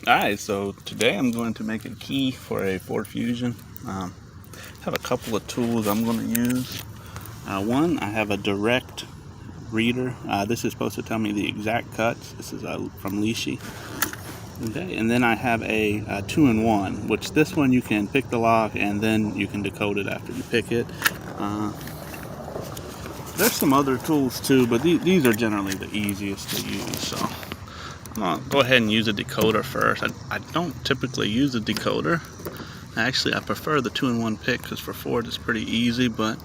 Alright, so today I'm going to make a key for a Ford Fusion. Have a couple of tools I'm going to use. One, I have a direct reader. This is supposed to tell me the exact cuts. This is from Lishi. Okay, and then I have a 2-in-1, which this one you can pick the lock and then you can decode it after you pick it. There's some other tools too, but these are generally the easiest to use. So I'm gonna go ahead and use a decoder first. I don't typically use a decoder. Actually, I prefer the 2-in-1 pick because for Ford it's pretty easy, but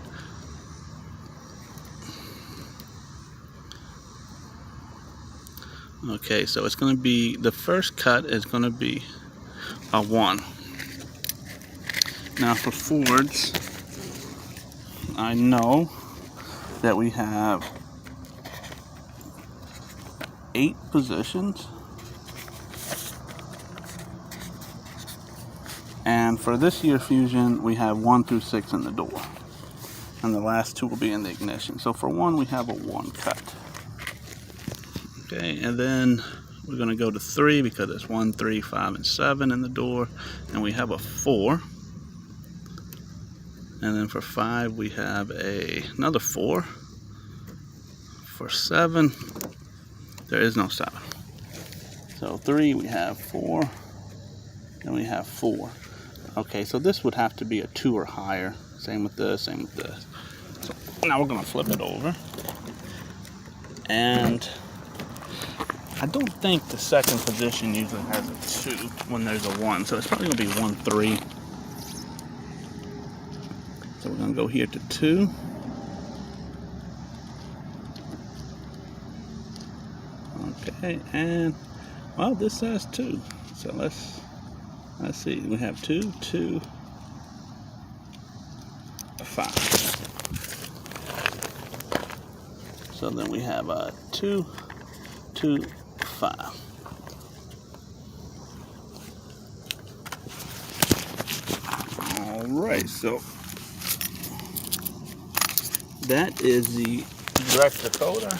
okay, so it's going to be, the first cut is going to be a 1. Now for Fords, I know that we have 8 positions, and for this year Fusion we have 1 through 6 in the door, and the last 2 will be in the ignition. So for 1 we have a 1 cut. Okay, and then we're going to go to 3 because it's 1, 3, 5, and 7 in the door, and we have a 4. And then for 5 we have another 4. For 7 there is no 7. So 3 we have 4, and we have 4. Okay, so this would have to be a 2 or higher. Same with this, same with this. So now we're going to flip it over, and I don't think the second position usually has a 2 when there's a 1, so it's probably going to be 1, 3. So we're going to go here to 2. Okay, and well, this says 2. So let's see. We have 2, 2, 5. So then we have a 2, 2, 5. Alright, so that is the direct decoder.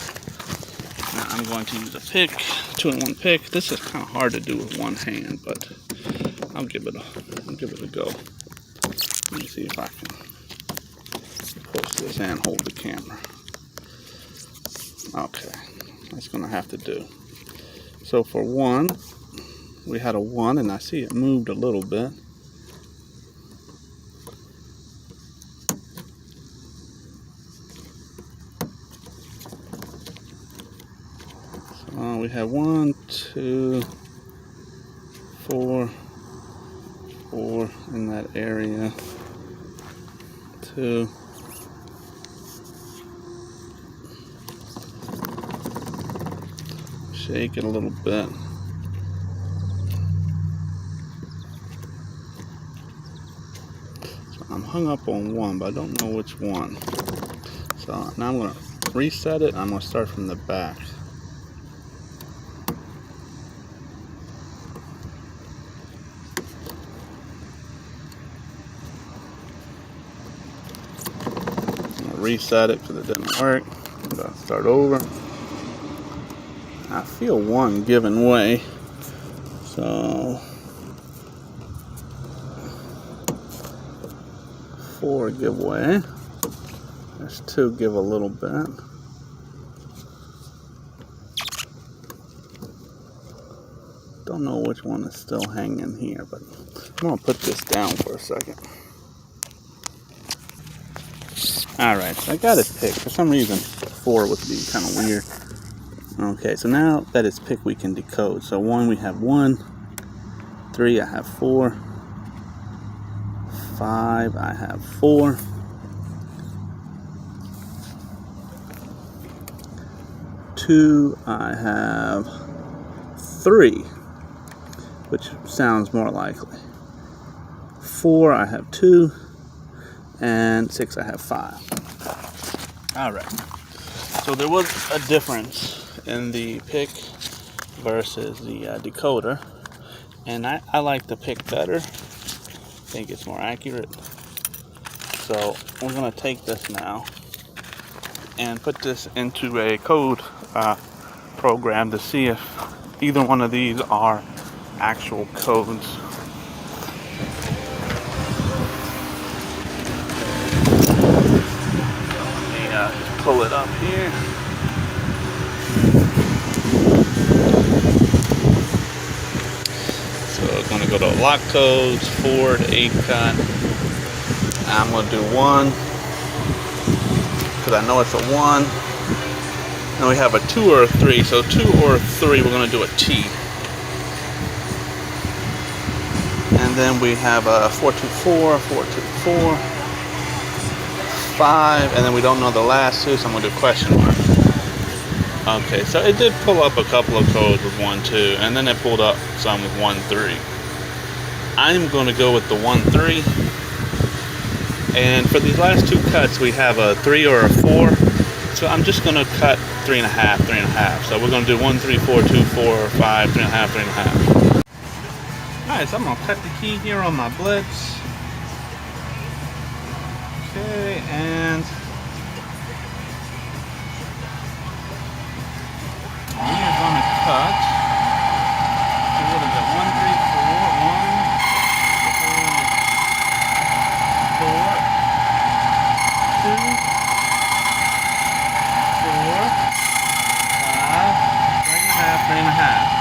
Now I'm going to use a pick, 2-in-1 pick. This is kind of hard to do with one hand, but I'll give it a go. Let me see if I can push this and hold the camera. Okay, that's gonna have to do. So for 1, we had a 1, and I see it moved a little bit. So we have 1, 2, 4, 4 in that area. 2. Shake it a little bit. So I'm hung up on 1, but I don't know which one. So now I'm going to reset it. I'm going to start from the back. I'm going to reset it because it didn't work. I'm going to start over. I feel 1 giving way, so 4 give way. There's 2 give a little bit. Don't know which one is still hanging here, but I'm gonna put this down for a second. Alright, so I got it picked. For some reason 4 would be kind of weird. Okay, so now that it's picked, we can decode. So 1, we have 1. 3, I have 4. 5, I have 4. 2, I have 3, which sounds more likely. 4, I have 2. And 6, I have 5. Alright, so there was a difference in the pick versus the decoder, and I like the pick better. I think it's more accurate. So we're going to take this now and put this into a code program to see if either one of these are actual codes. Let me just pull it up here. So I'm going to go to lock codes, Ford, 8 cut. I'm going to do 1 because I know it's a 1. And we have a 2 or a 3. So 2 or a 3, we're going to do a T. And then we have a 424, 424, 5, and then we don't know the last 2, so I'm going to do question mark. Okay, so it did pull up a couple of codes with 1, 2, and then it pulled up some with 1, 3. I'm going to go with the 1, 3. And for these last 2 cuts, we have a 3 or a 4. So I'm just going to cut 3.5, 3.5. So we're going to do 1, 3, 4, 2, 4, 5, 3.5, 3.5. Alright, so I'm going to cut the key here on my blitz. Okay, and we are going to cut. So what is it? 1, 3, 4, 1, 4, 2, 4, 5, 3.5, 3.5.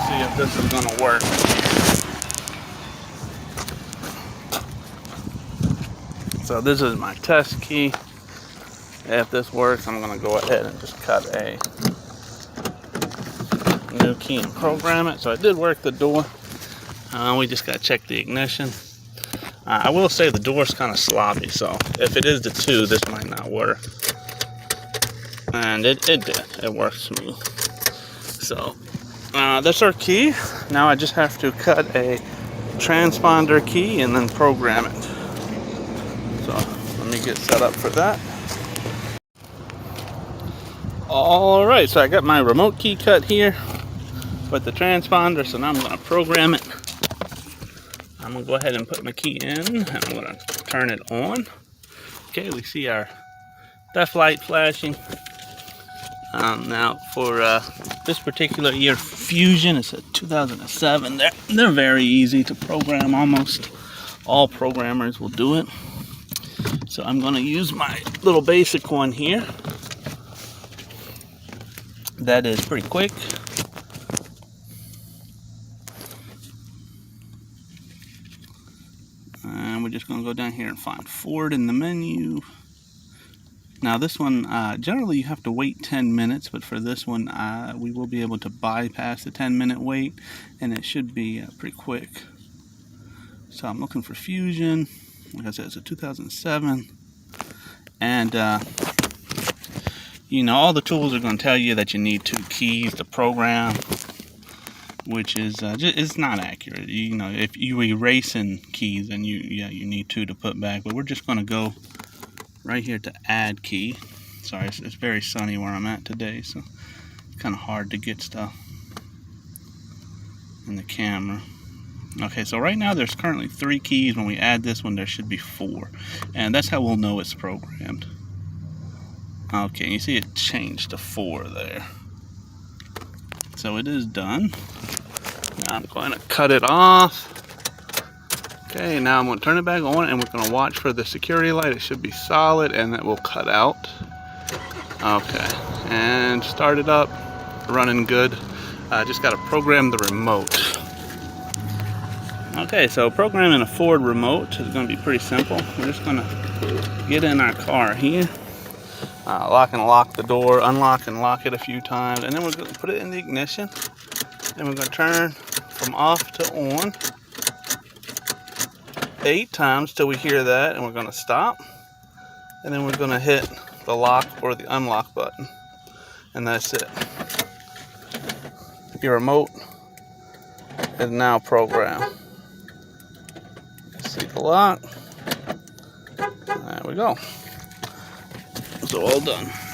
See if this is going to work. So this is my test key. If this works, I'm going to go ahead and just cut a new key and program it. So it did work the door. We just got to check the ignition. I will say the door's kind of sloppy, so if it is the 2, this might not work. And it did. It worked smooth. So that's our key. Now I just have to cut a transponder key and then program it. So let me get set up for that. Alright, so I got my remote key cut here with the transponder, so now I'm going to program it. I'm going to go ahead and put my key in, and I'm going to turn it on. Okay, we see our def light flashing. Now for this particular year Fusion, it's a 2007. They're very easy to program. Almost all programmers will do it. So I'm going to use my little basic one here. That is pretty quick. And we're just going to go down here and find Ford in the menu. Now this one, generally you have to wait 10 minutes, but for this one, we will be able to bypass the 10-minute wait, and it should be pretty quick. So I'm looking for Fusion. Like I said, it's a 2007. And, you know, all the tools are going to tell you that you need 2 keys to program, which is, it's not accurate. You know, if you erasing keys, then you need 2 to put back, but we're just going to go right here to add key. Sorry, it's very sunny where I'm at today, so it's kind of hard to get stuff in the camera. Okay, so right now there's currently 3 keys. When we add this one, there should be 4, and that's how we'll know it's programmed. Okay, you see it changed to 4 there. So it is done. Now I'm going to cut it off. Okay, now I'm going to turn it back on, and we're going to watch for the security light. It should be solid, and it will cut out. Okay, and start it up, running good. Just got to program the remote. Okay, so programming a Ford remote is going to be pretty simple. We're just going to get in our car here, lock and lock the door, unlock and lock it a few times, and then we're going to put it in the ignition. Then we're going to turn from off to on 8 times till we hear that, and we're going to stop, and then we're going to hit the lock or the unlock button, and that's it. Your remote is now programmed. See the lock, There we go. So all done.